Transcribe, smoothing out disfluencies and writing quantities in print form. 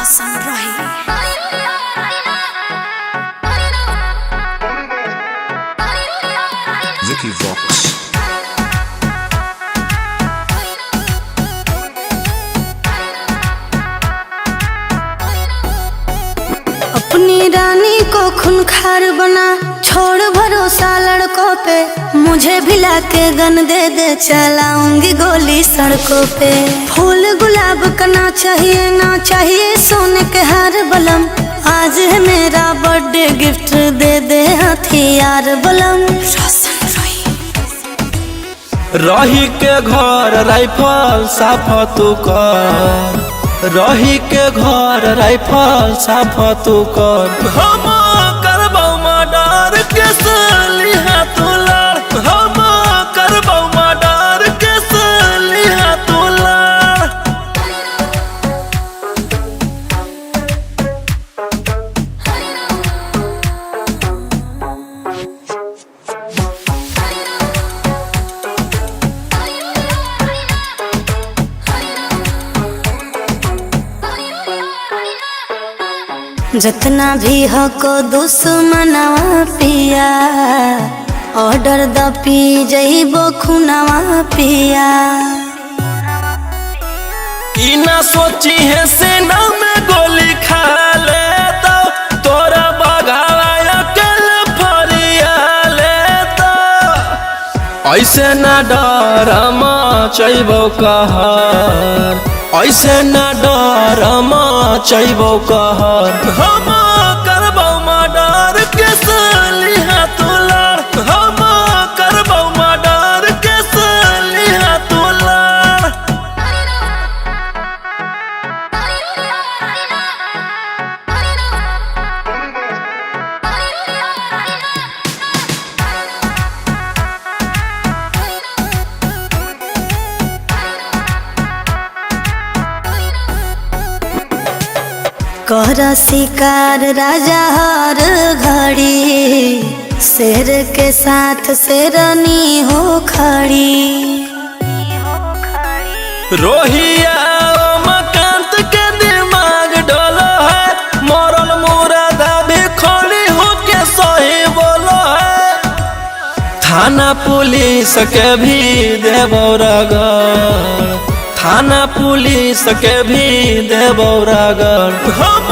रोशन रही। Vicky Vox. अपनी रानी को खूंखार बना, छोड़ भरोसा लड़कों पे। मुझे भी लाके गन दे दे, चलाऊंगी गोली सड़कों पे। फूल गुलाब का ना चाहिए, ना चाहिए सोने के हार बलम। आज है मेरा बर्थडे, गिफ्ट दे दे हथियार बलम। रही के घर राइफल साफ तू कर, रही के घर राइफल साफ तू कर। हम करबौ मर्डर के सलिहा तू लड़, हम करबौ मर्डर के सलिहा तू लड़। जितना भी हको दुश्मनवा पिया, ऑर्डर द पी जइबो खुनवा पिया। ई ना सोची है सेना में गोली खा ले तो, तोरा बगावा अकल फरिया ले तो। ऐसे ना डर मचैबो कहर, ऐसे ना डर मचैबो कहर। हम करबौ मर्डर के सलिहा तू लड़, हम करबौ मर्डर के सलिहा तू लड़। कर शिकार राजा हर घड़ी, शेर के साथ शेरनी हो खड़ी। रोहिया मकांत के दिमाग डोलो है, मरल मुरादा भी खोली होके सही बोलो है। थाना पुलिस के भी देबो रगड़, थाना पुलिस के भी देबो रगड़। हम